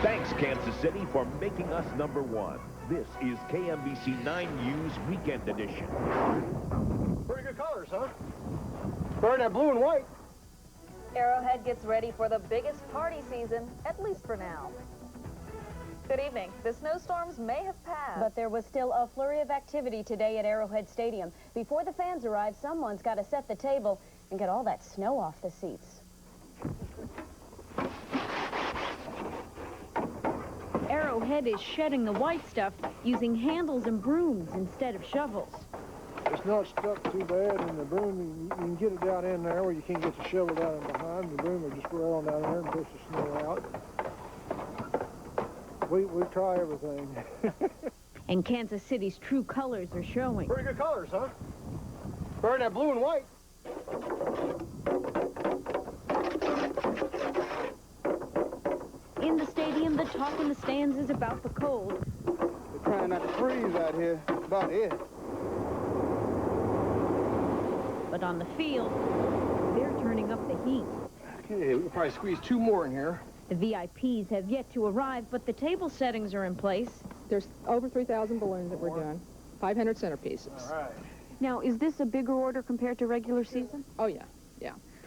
Thanks, Kansas City, for making us #1. This is KMBC 9 News Weekend Edition. Pretty good colors, huh? Burn that blue and white. Arrowhead gets ready for the biggest party season, at least for now. Good evening. The snowstorms may have passed, but there was still a flurry of activity today at Arrowhead Stadium. Before the fans arrive, someone's got to set the table and get all that snow off the seats. Arrowhead is shedding the white stuff using handles and brooms instead of shovels. It's not stuck too bad, and the broom, you can get it down in there where you can't get the shovel down in behind. The broom will just roll on down there and push the snow out. We try everything. And Kansas City's true colors are showing. Pretty good colors, huh? Burn that blue and white. In the stadium, the talk in the stands is about the cold. We're trying not to freeze out here. That's about it. But on the field, they're turning up the heat. Okay, we can probably squeeze 2 more in here. The VIPs have yet to arrive, but the table settings are in place. There's over 3,000 balloons that we're doing, 500 centerpieces. All right. Now, is this a bigger order compared to regular season? Oh, yeah.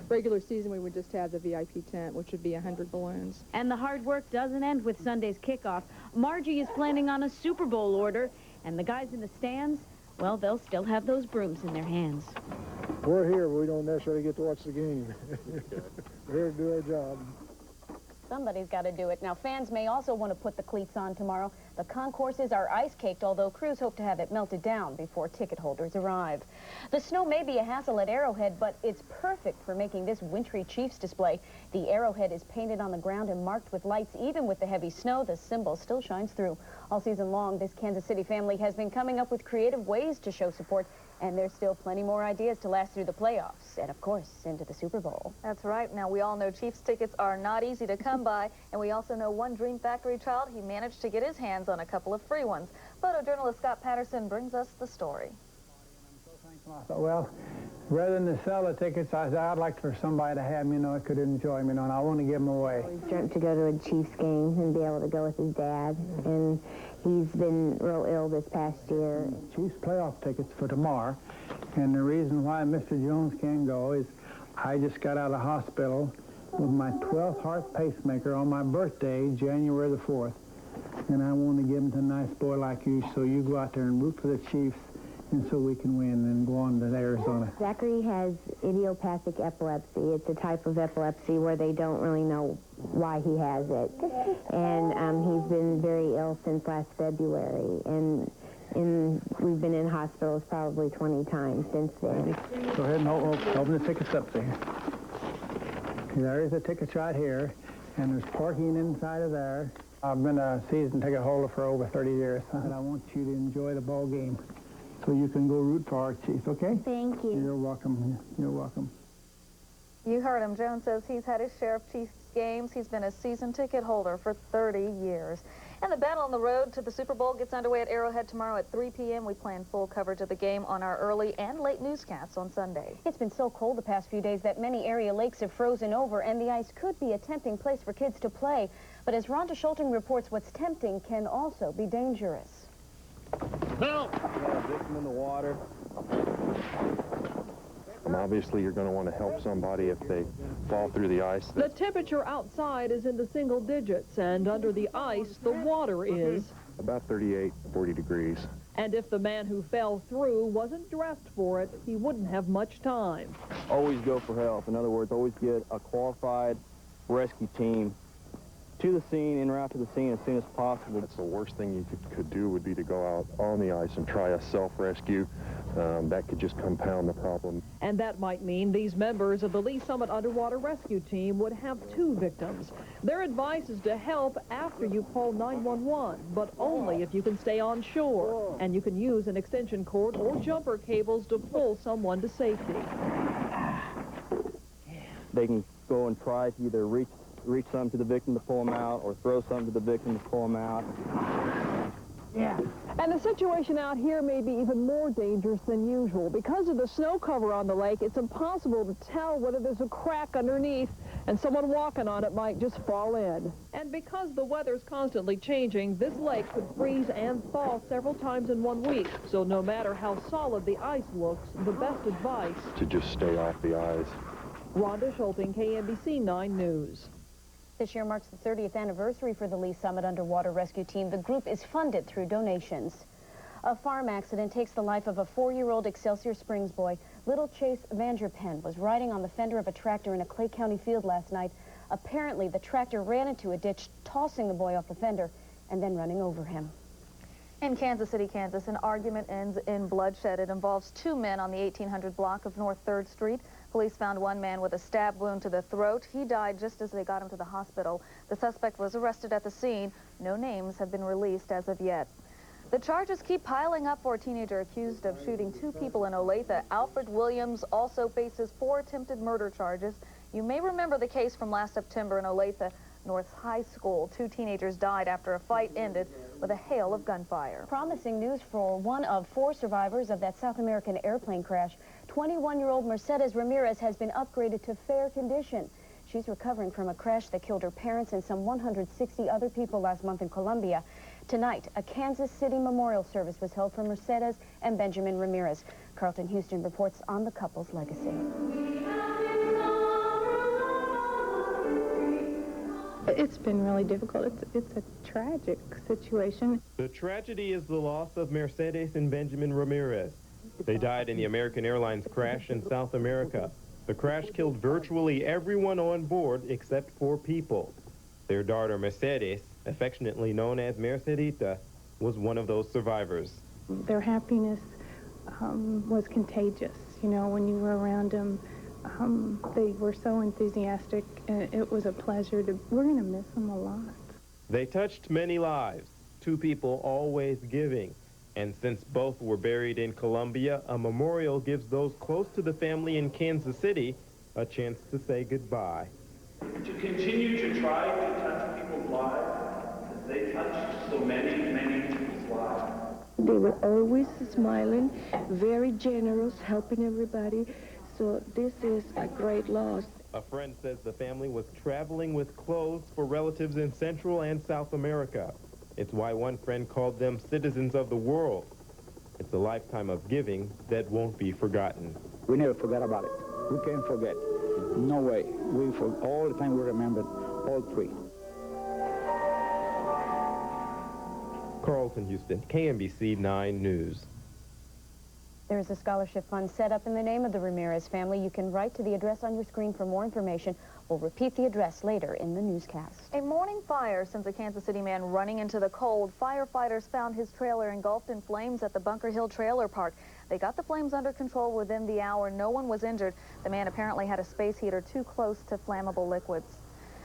Regular season, we would just have the VIP tent, which would be 100 balloons. And the hard work doesn't end with Sunday's kickoff. Margie is planning on a Super Bowl order, and the guys in the stands, well, they'll still have those brooms in their hands. We're here, but we don't necessarily get to watch the game. We're here to do our job. Somebody's got to do it. Now, fans may also want to put the cleats on tomorrow. The concourses are ice-caked, although crews hope to have it melted down before ticket holders arrive. The snow may be a hassle at Arrowhead, but it's perfect for making this wintry Chiefs display. The Arrowhead is painted on the ground and marked with lights. Even with the heavy snow, the symbol still shines through. All season long, this Kansas City family has been coming up with creative ways to show support, and there's still plenty more ideas to last through the playoffs and, of course, into the Super Bowl. That's right. Now, we all know Chiefs tickets are not easy to come by, and we also know one Dream Factory child, he managed to get his hands on a couple of free ones. Photojournalist Scott Patterson brings us the story. I thought, well, rather than to sell the tickets, I said, I'd like for somebody to have them, it could enjoy me, and I want to give them away. He's dreamt to go to a Chiefs game and be able to go with his dad, and he's been real ill this past year. Chiefs playoff tickets for tomorrow, and the reason why Mr. Jones can't go is I just got out of hospital with my 12th heart pacemaker on my birthday, January the 4th, and I want to give them to a nice boy like you, so you go out there and root for the Chiefs, and so we can win and go on to Arizona. Zachary has idiopathic epilepsy. It's a type of epilepsy where they don't really know why he has it. And he's been very ill since last February. And we've been in hospitals probably 20 times since then. Go ahead and open the tickets up there. There's the tickets right here, and there's parking inside of there. I've been a season ticket holder for over 30 years, and I want you to enjoy the ball game. So you can go root for our Chiefs, okay? Thank you. You're welcome. You're welcome. You heard him. Jones says he's had his share of Chiefs games. He's been a season ticket holder for 30 years. And the battle on the road to the Super Bowl gets underway at Arrowhead tomorrow at 3 p.m. We plan full coverage of the game on our early and late newscasts on Sunday. It's been so cold the past few days that many area lakes have frozen over, and the ice could be a tempting place for kids to play. But as Rhonda Schulting reports, what's tempting can also be dangerous. Help! Victim in the water. And obviously, you're going to want to help somebody if they fall through the ice. The temperature outside is in the single digits, and under the ice, the water is about 38, 40 degrees. And if the man who fell through wasn't dressed for it, he wouldn't have much time. Always go for help. In other words, always get a qualified rescue team to the scene, en route to the scene as soon as possible. That's the worst thing you could do would be to go out on the ice and try a self-rescue. That could just compound the problem. And that might mean these members of the Lee Summit Underwater Rescue Team would have 2 victims. Their advice is to help after you call 911, but only if you can stay on shore. And you can use an extension cord or jumper cables to pull someone to safety. They can go and try to either reach something to the victim to pull them out, or throw something to the victim to pull them out. Yeah. And the situation out here may be even more dangerous than usual. Because of the snow cover on the lake, it's impossible to tell whether there's a crack underneath, and someone walking on it might just fall in. And because the weather's constantly changing, this lake could freeze and thaw several times in 1 week. So no matter how solid the ice looks, the best advice... to just stay off the ice. Rhonda Schulting, KMBC 9 News. This year marks the 30th anniversary for the Lee Summit Underwater Rescue Team. The group is funded through donations. A farm accident takes the life of a 4-year-old Excelsior Springs boy. Little Chase Vanderpen was riding on the fender of a tractor in a Clay County field last night. Apparently, the tractor ran into a ditch, tossing the boy off the fender and then running over him. In Kansas City, Kansas, an argument ends in bloodshed. It involves 2 men on the 1800 block of North 3rd Street. Police found one man with a stab wound to the throat. He died just as they got him to the hospital. The suspect was arrested at the scene. No names have been released as of yet. The charges keep piling up for a teenager accused of shooting 2 people in Olathe. Alfred Williams also faces 4 attempted murder charges. You may remember the case from last September in Olathe North High School. 2 teenagers died after a fight ended with a hail of gunfire. Promising news for one of 4 survivors of that South American airplane crash. 21-year-old Mercedes Ramirez has been upgraded to fair condition. She's recovering from a crash that killed her parents and some 160 other people last month in Colombia. Tonight, a Kansas City memorial service was held for Mercedes and Benjamin Ramirez. Carlton Houston reports on the couple's legacy. It's been really difficult. It's a tragic situation. The tragedy is the loss of Mercedes and Benjamin Ramirez. They died in the American Airlines crash in South America. The crash killed virtually everyone on board except 4 people. Their daughter Mercedes, affectionately known as Mercedita, was one of those survivors. Their happiness was contagious. You know, when you were around them, they were so enthusiastic, and it was a pleasure to... We're going to miss them a lot. They touched many lives, 2 people always giving. And since both were buried in Colombia, a memorial gives those close to the family in Kansas City a chance to say goodbye. To continue to try to touch people's lives, as they touched so many, many people's lives. They were always smiling, very generous, helping everybody. So this is a great loss. A friend says the family was traveling with clothes for relatives in Central and South America. It's why one friend called them citizens of the world. It's a lifetime of giving that won't be forgotten. We never forgot about it. We can't forget. No way. All the time we remembered all 3. Carlton Houston, KMBC 9 News. There is a scholarship fund set up in the name of the Ramirez family. You can write to the address on your screen for more information. We'll repeat the address later in the newscast. A morning fire sends a Kansas City man running into the cold. Firefighters found his trailer engulfed in flames at the Bunker Hill Trailer Park. They got the flames under control within the hour. No one was injured. The man apparently had a space heater too close to flammable liquids.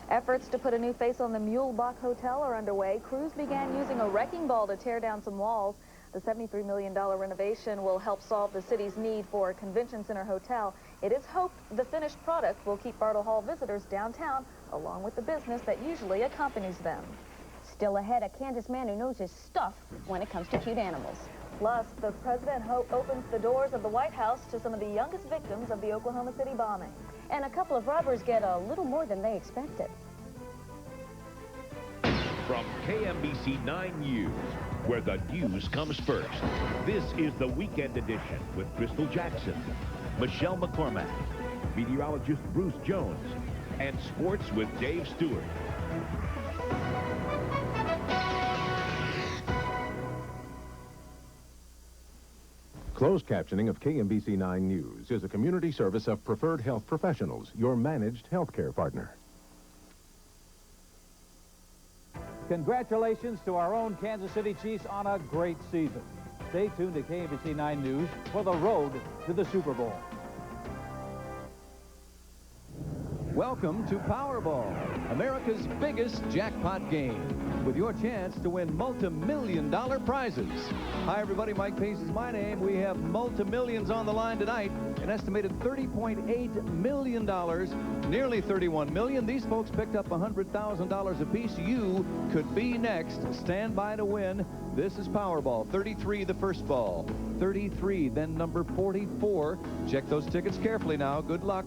Efforts to put a new face on the Mulebach Hotel are underway. Crews began using a wrecking ball to tear down some walls. The $73 million renovation will help solve the city's need for a convention center hotel. It is hoped the finished product will keep Bartle Hall visitors downtown, along with the business that usually accompanies them. Still ahead, a Kansas man who knows his stuff when it comes to cute animals. Plus, the president opens the doors of the White House to some of the youngest victims of the Oklahoma City bombing. And a couple of robbers get a little more than they expected. From KMBC 9 News, where the news comes first, this is the Weekend Edition with Crystal Jackson, Michelle McCormack, meteorologist Bruce Jones, and sports with Dave Stewart. Closed captioning of KMBC 9 News is a community service of Preferred Health Professionals, your managed healthcare partner. Congratulations to our own Kansas City Chiefs on a great season. Stay tuned to KMBC 9 News for the road to the Super Bowl. Welcome to Powerball, America's biggest jackpot game, with your chance to win multi-million-dollar prizes. Hi, everybody. Mike Pace is my name. We have multi-millions on the line tonight. An estimated $30.8 million, nearly $31 million. These folks picked up $100,000 apiece. You could be next. Stand by to win. This is Powerball. 33, the first ball. 33, then number 44. Check those tickets carefully now. Good luck.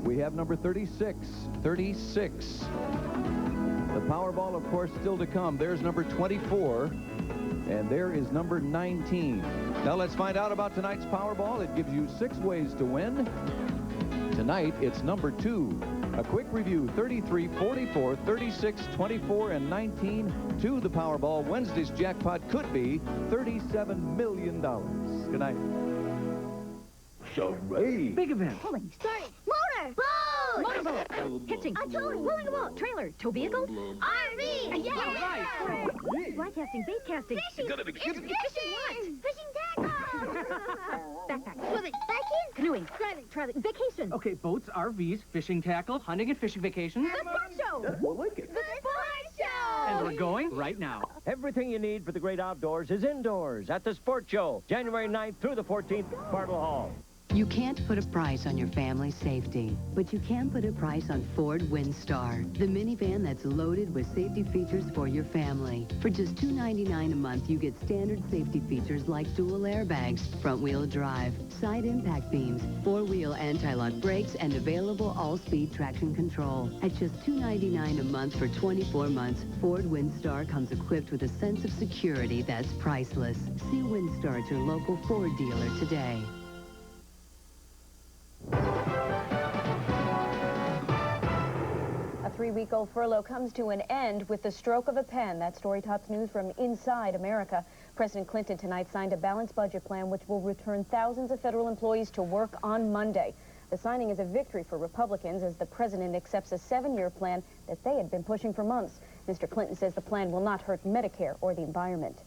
We have number 36. 36. The Powerball, of course, still to come. There's number 24. And there is number 19. Now let's find out about tonight's Powerball. It gives you 6 ways to win. Tonight, it's number 2. A quick review: 33, 44, 36, 24, and 19. To the Powerball. Wednesday's jackpot could be $37 million. Good night. Charade. Big event. Pulling. Starting. Motor. Boat. Motorboat. Hitching. A towing. Pulling a boat. Trailer. Tow vehicle. RV. Yeah. All right. Fly casting. Bait casting. Fishing. Fishing what? Fishing tackle. Backpack. Swimming. Biking. Canoeing. Driving. Vacation. Okay, boats, RVs, fishing tackle, hunting and fishing vacations. The sports show. That's more like it. The sports show. And we're going right now. Everything you need for the great outdoors is indoors at the Sports Show, January 9th through the 14th, Bartle Hall. You can't put a price on your family's safety, but you can put a price on Ford Windstar, the minivan that's loaded with safety features for your family. For just $299 a month, you get standard safety features like dual airbags, front-wheel drive, side impact beams, 4-wheel anti-lock brakes, and available all-speed traction control. At just $299 a month for 24 months, Ford Windstar comes equipped with a sense of security that's priceless. See Windstar at your local Ford dealer today. A 3-week-old furlough comes to an end with the stroke of a pen. That story tops news from inside America. President Clinton tonight signed a balanced budget plan which will return thousands of federal employees to work on Monday. The signing is a victory for Republicans as the president accepts a 7-year plan that they had been pushing for months. Mr. Clinton says the plan will not hurt Medicare or the environment.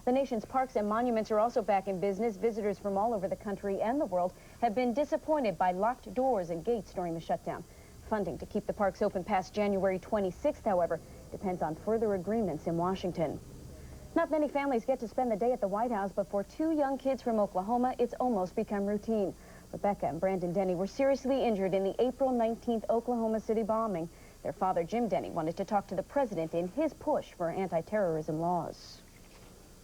The nation's parks and monuments are also back in business. Visitors from all over the country and the world have been disappointed by locked doors and gates during the shutdown. Funding to keep the parks open past January 26th, however, depends on further agreements in Washington. Not many families get to spend the day at the White House, but for 2 young kids from Oklahoma, it's almost become routine. Rebecca and Brandon Denny were seriously injured in the April 19th Oklahoma City bombing. Their father, Jim Denny, wanted to talk to the president in his push for anti-terrorism laws.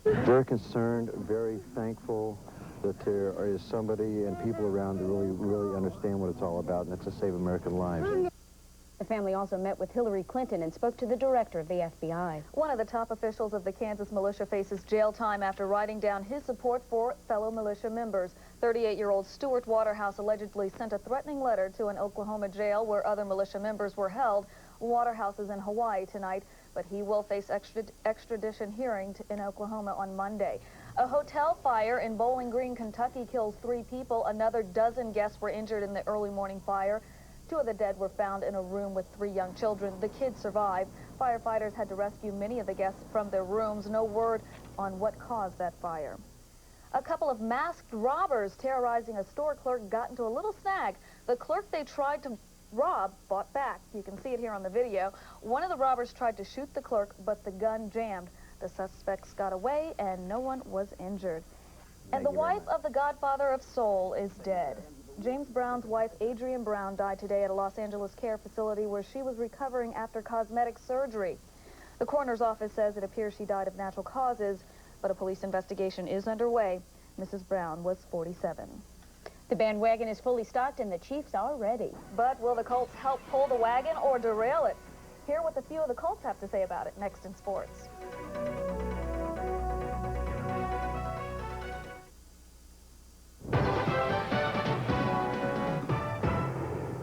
Very concerned, very thankful that there is somebody and people around to really understand what it's all about, and that's to save American lives. The family also met with Hillary Clinton and spoke to the director of the FBI. One of the top officials of the Kansas militia faces jail time after writing down his support for fellow militia members. 38-year-old Stuart Waterhouse allegedly sent a threatening letter to an Oklahoma jail where other militia members were held. Waterhouse is in Hawaii tonight, but he will face extradition hearing in Oklahoma on Monday. A hotel fire in Bowling Green, Kentucky kills 3 people. Another dozen guests were injured in the early morning fire. 2 of the dead were found in a room with 3 young children. The kids survived. Firefighters had to rescue many of the guests from their rooms. No word on what caused that fire. A couple of masked robbers terrorizing a store clerk got into a little snag. The clerk they tried to rob fought back. You can see it here on the video. One of the robbers tried to shoot the clerk, but the gun jammed. The suspects got away, and no one was injured. And the wife of the godfather of soul is dead. James Brown's wife, Adrienne Brown, died today at a Los Angeles care facility where she was recovering after cosmetic surgery. The coroner's office says it appears she died of natural causes, but a police investigation is underway. Mrs. Brown was 47. The bandwagon is fully stocked and the Chiefs are ready. But will the Colts help pull the wagon or derail it? Hear what a few of the Colts have to say about it next in sports.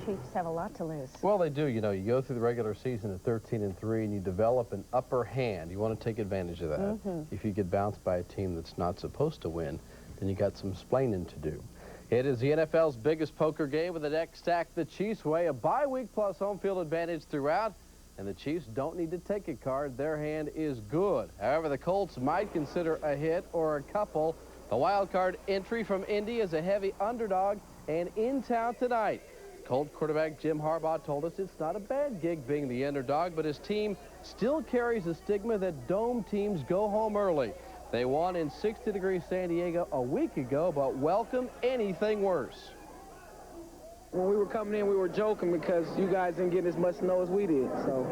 Chiefs have a lot to lose. Well, they do. You know, you go through the regular season at 13-3 and you develop an upper hand. You want to take advantage of that. If you get bounced by a team that's not supposed to win, then you got some splaining to do. It is the NFL's biggest poker game with the deck stacked the Chiefs' way, a bye week plus home field advantage throughout, and the Chiefs don't need to take a card. Their hand is good. However, the Colts might consider a hit or a couple. The wild card entry from Indy is a heavy underdog and in town tonight. Colt quarterback Jim Harbaugh told us it's not a bad gig being the underdog, but his team still carries the stigma that dome teams go home early. They won in 60-degree San Diego a week ago, but welcome anything worse. When we were coming in, we were joking because you guys didn't get as much snow as we did. So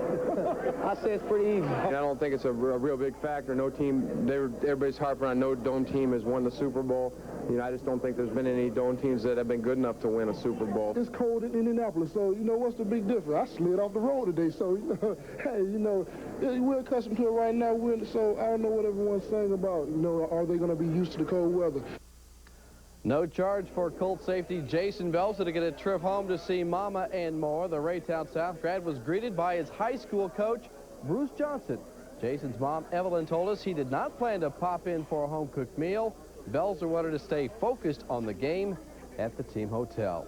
I say it's pretty easy. I don't think it's a real big factor. No team, everybody's harping on no dome team has won the Super Bowl. You know, I just don't think there's been any dome teams that have been good enough to win a Super Bowl. It's cold in Indianapolis, so, you know, what's the big difference? I slid off the road today, so, you know, hey, you know, we're accustomed to it right now. So I don't know what everyone's saying about, you know, are they going to be used to the cold weather? No charge for Colt safety Jason Belzer to get a trip home to see Mama and more. The Raytown South grad was greeted by his high school coach, Bruce Johnson. Jason's mom, Evelyn, told us he did not plan to pop in for a home-cooked meal. Belzer wanted to stay focused on the game at the team hotel.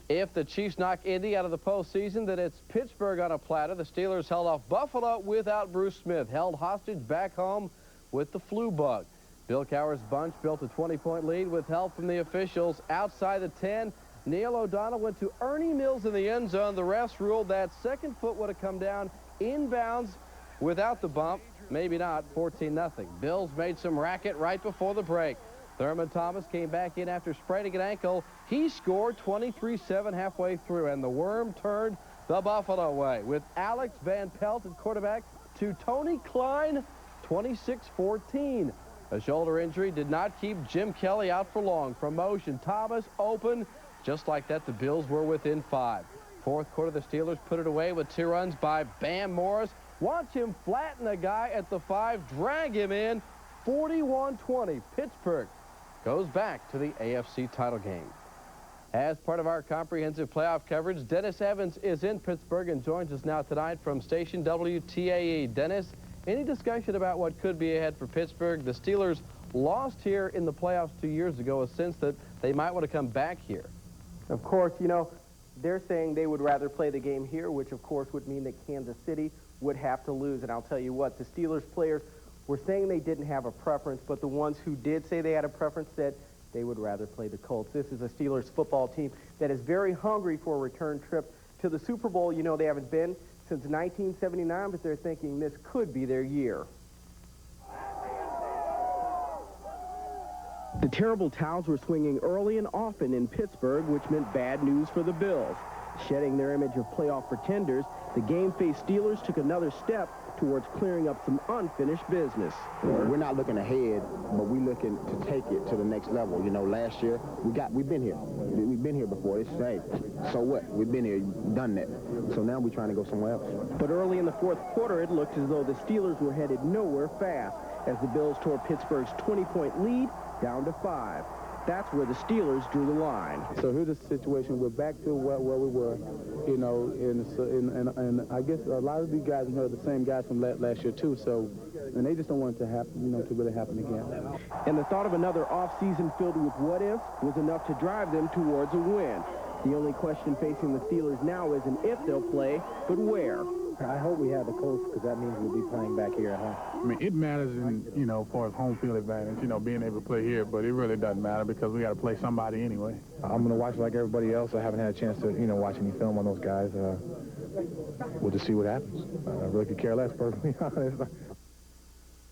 If the Chiefs knock Indy out of the postseason, then it's Pittsburgh on a platter. The Steelers held off Buffalo without Bruce Smith, held hostage back home with the flu bug. Bill Cowher's bunch built a 20-point lead with help from the officials. Outside the 10, Neil O'Donnell went to Ernie Mills in the end zone. The refs ruled that second foot would have come down inbounds without the bump. Maybe not, 14-0. Bills made some racket right before the break. Thurman Thomas came back in after spraining an ankle. He scored 23-7 halfway through, and the worm turned the Buffalo way with Alex Van Pelt at quarterback to Tony Klein, 26-14. A shoulder injury did not keep Jim Kelly out for long. From motion, Thomas open. Just like that, the Bills were within 5. Fourth quarter, the Steelers put it away with 2 runs by Bam Morris. Watch him flatten a guy at the 5, drag him in, 41-20. Pittsburgh goes back to the AFC title game. As part of our comprehensive playoff coverage, Dennis Evans is in Pittsburgh and joins us now tonight from station WTAE. Dennis, any discussion about what could be ahead for Pittsburgh? The Steelers lost here in the playoffs 2 years ago, a sense that they might want to come back here. Of course, you know, they're saying they would rather play the game here, which of course would mean that Kansas City would have to lose. And I'll tell you what, the Steelers players were saying they didn't have a preference, but the ones who did say they had a preference said they would rather play the Colts. This is a Steelers football team that is very hungry for a return trip to the Super Bowl. You know, they haven't been since 1979, but they're thinking this could be their year. The terrible towels were swinging early and often in Pittsburgh, which meant bad news for the Bills. Shedding their image of playoff pretenders, the game-faced Steelers took another step towards clearing up some unfinished business. We're not looking ahead, but we're looking to take it to the next level. You know, last year, we've been here. We've been here before. It's, hey, so what? We've been here, done that. So now we're trying to go somewhere else. But early in the fourth quarter, it looked as though the Steelers were headed nowhere fast as the Bills tore Pittsburgh's 20-point lead down to 5. That's where the Steelers drew the line. So here's the situation. We're back to where we were, you know, and I guess a lot of these guys are the same guys from last year, too. So, and they just don't want it to happen, you know, to really happen again. And the thought of another offseason filled with what-ifs was enough to drive them towards a win. The only question facing the Steelers now isn't if they'll play, but where. I hope we have the Colts because that means we'll be playing back here at home. I mean, it matters, you know, for home field advantage, you know, being able to play here, but it really doesn't matter because we got to play somebody anyway. I'm going to watch like everybody else. I haven't had a chance to, you know, watch any film on those guys. We'll just see what happens. I really could care less, perfectly honest.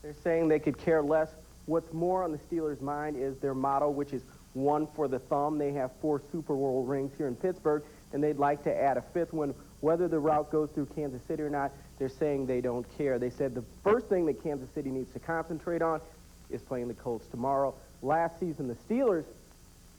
They're saying they could care less. What's more on the Steelers' mind is their motto, which is one for the thumb. They have 4 Super Bowl rings here in Pittsburgh, and they'd like to add a 5th one. Whether the route goes through Kansas City or not, they're saying they don't care. They said the first thing that Kansas City needs to concentrate on is playing the Colts tomorrow. Last season, the Steelers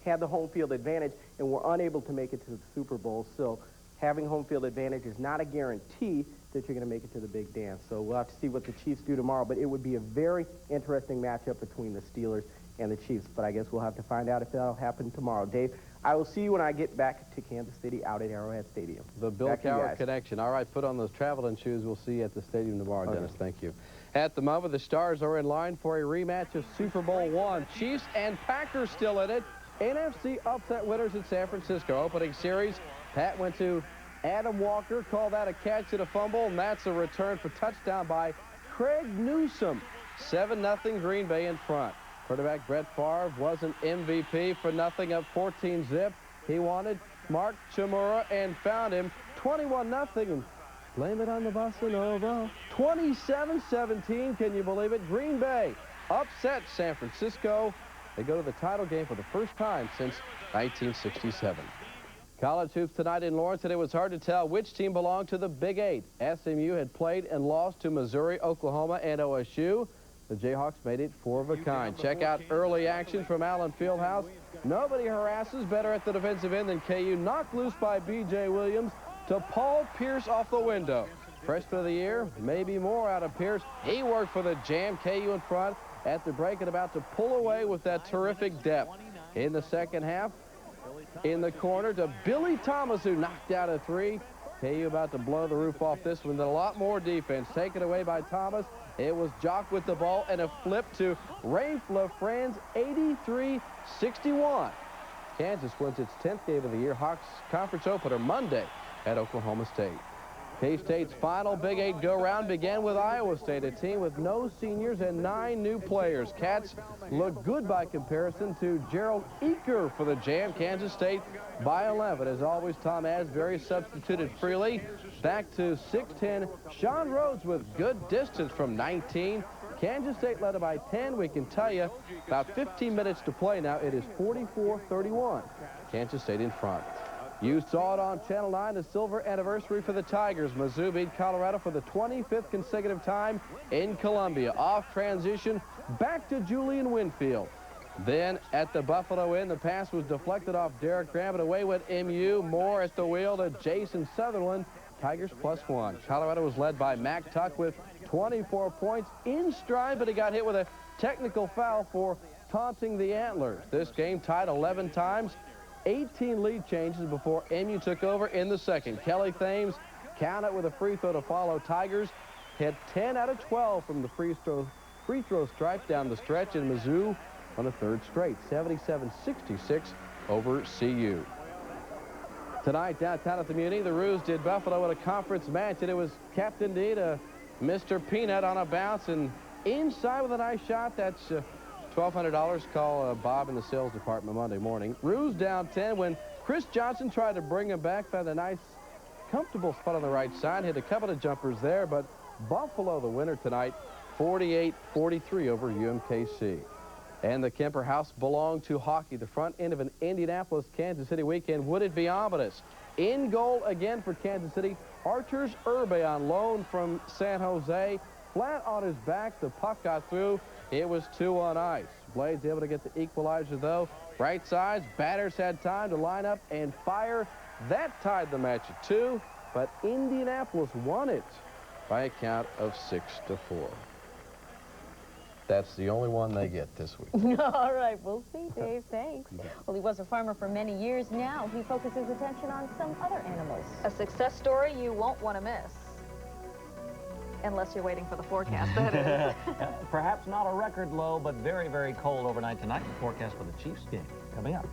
had the home field advantage and were unable to make it to the Super Bowl. So having home field advantage is not a guarantee that you're going to make it to the big dance. So we'll have to see what the Chiefs do tomorrow. But it would be a very interesting matchup between the Steelers and the Chiefs. But I guess we'll have to find out if that'll happen tomorrow. Dave, I will see you when I get back to Kansas City out at Arrowhead Stadium. The Bill Cowher connection. All right, put on those traveling shoes. We'll see you at the stadium tomorrow, Dennis. Thank you. At the moment, the Stars are in line for a rematch of Super Bowl I. Chiefs and Packers still in it. NFC upset winners in San Francisco. Opening series, Pat went to Adam Walker, called that a catch and a fumble, and that's a return for touchdown by Craig Newsome. 7-0 Green Bay in front. Quarterback Brett Favre wasn't MVP for nothing, up 14-zip. He wanted Mark Chimura and found him. 21-0, and blame it on the Bossa Nova. 27-17, can you believe it? Green Bay upset San Francisco. They go to the title game for the first time since 1967. College hoops tonight in Lawrence, and it was hard to tell which team belonged to the Big Eight. SMU had played and lost to Missouri, Oklahoma, and OSU. The Jayhawks made it four of a kind. Check out early action from Allen Fieldhouse. Nobody harasses better at the defensive end than KU. Knocked loose by B.J. Williams to Paul Pierce off the window. Freshman of the year, maybe more out of Pierce. He worked for the Jam. KU in front at the break and about to pull away with that terrific depth. In the second half, in the corner to Billy Thomas, who knocked out a three. KU about to blow the roof off this one. Then a lot more defense taken away by Thomas. It was Jock with the ball and a flip to Rafe LaFrance, 83-61. Kansas wins its 10th game of the year. Hawks conference opener Monday at Oklahoma State. K-State's final Big Eight go-round began with Iowa State, a team with no seniors and 9 new players. Cats look good by comparison to Gerald Eaker for the Jam. Kansas State by 11. As always, Tom Asbury substituted freely. Back to 6'10". Sean Rhodes with good distance from 19. Kansas State led it by 10. We can tell you about 15 minutes to play now. It is 44-31. Kansas State in front. You saw it on Channel 9, the silver anniversary for the Tigers. Mizzou beat Colorado for the 25th consecutive time in Columbia. Off transition, back to Julian Winfield. Then at the Buffalo end, the pass was deflected off Derek Graham, and away went MU. Moore at the wheel to Jason Sutherland. Tigers +1. Colorado was led by Mac Tuck with 24 points in stride, but he got hit with a technical foul for taunting the Antlers. This game tied 11 times. 18 lead changes before MU took over in the second. Kelly Thames counted with a free throw to follow. Tigers had 10 out of 12 from the free throw stripe down the stretch, and Mizzou on a third straight, 77-66 over CU. Tonight downtown at the Muni, the Roos did Buffalo in a conference match, and it was Captain D to Mr. Peanut on a bounce and inside with a nice shot. That's $1,200. Call Bob in the sales department Monday morning. Roos down 10 when Chris Johnson tried to bring him back. Found a nice, comfortable spot on the right side. Hit a couple of jumpers there, but Buffalo the winner tonight, 48-43 over UMKC. And the Kemper House belonged to hockey. The front end of an Indianapolis-Kansas City weekend. Would it be ominous? In goal again for Kansas City. Archers Urbe on loan from San Jose. Flat on his back. The puck got through. It was 2 on ice. Blades able to get the equalizer, though. Right sides, batters had time to line up and fire. That tied the match at 2, but Indianapolis won it by a count of 6-4. That's the only one they get this week. All right, we'll see, Dave. Thanks. Well, he was a farmer for many years now. He focuses attention on some other animals. A success story you won't want to miss. Unless you're waiting for the forecast, that is. Perhaps not a record low, but very, very cold overnight tonight. The forecast for the Chiefs game coming up.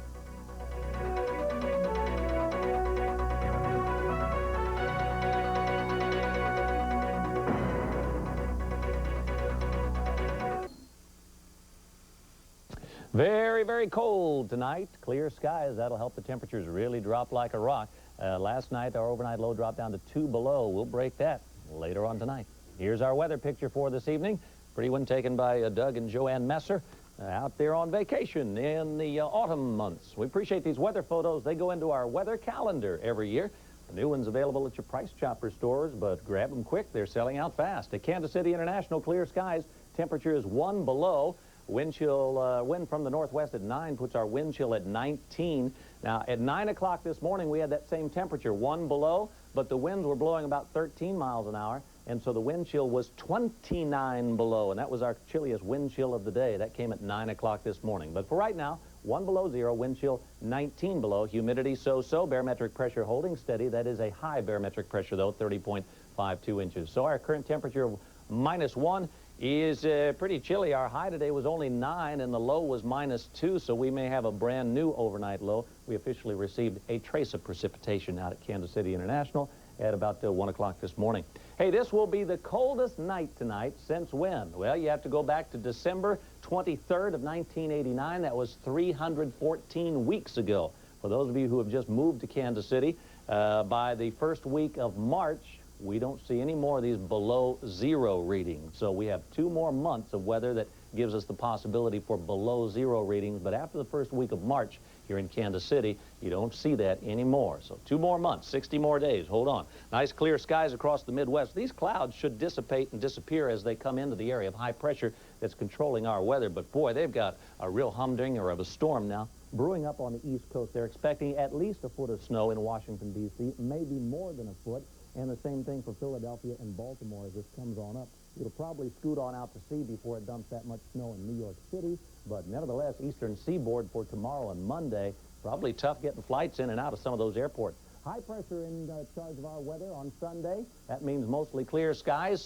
Very, very cold tonight. Clear skies. That'll help the temperatures really drop like a rock. Last night, our overnight low dropped down to 2 below. We'll break that later on tonight. Here's our weather picture for this evening. Pretty one taken by Doug and Joanne Messer out there on vacation in the autumn months. We appreciate these weather photos. They go into our weather calendar every year. The new one's available at your Price Chopper stores, but grab them quick. They're selling out fast. At Kansas City International, clear skies. Temperature is 1 below. Wind chill, wind from the northwest at 9 puts our wind chill at 19. Now, at 9 o'clock this morning, we had that same temperature, 1 below, but the winds were blowing about 13 miles an hour. And so the wind chill was 29 below, and that was our chilliest wind chill of the day. That came at 9 o'clock this morning. But for right now, 1 below 0, wind chill 19 below. Humidity so-so, barometric pressure holding steady. That is a high barometric pressure, though, 30.52 inches. So our current temperature of -1 is pretty chilly. Our high today was only 9, and the low was -2, so we may have a brand new overnight low. We officially received a trace of precipitation out at Kansas City International at about 1 o'clock this morning. Hey, this will be the coldest night tonight since when? Well, you have to go back to December 23rd of 1989. That was 314 weeks ago. For those of you who have just moved to Kansas City, by the first week of March, we don't see any more of these below zero readings. So we have 2 more months of weather that gives us the possibility for below zero readings. But after the first week of March here in Kansas City, you don't see that anymore. So 2 more months, 60 more days. Hold on. Nice clear skies across the Midwest. These clouds should dissipate and disappear as they come into the area of high pressure that's controlling our weather. But boy, they've got a real humdinger of a storm now brewing up on the East Coast. They're expecting at least a foot of snow in Washington, D.C., maybe more than a foot. And the same thing for Philadelphia and Baltimore as this comes on up. It'll probably scoot on out to sea before it dumps that much snow in New York City. But nevertheless, eastern seaboard for tomorrow and Monday, probably tough getting flights in and out of some of those airports. High pressure in charge of our weather on Sunday. That means mostly clear skies.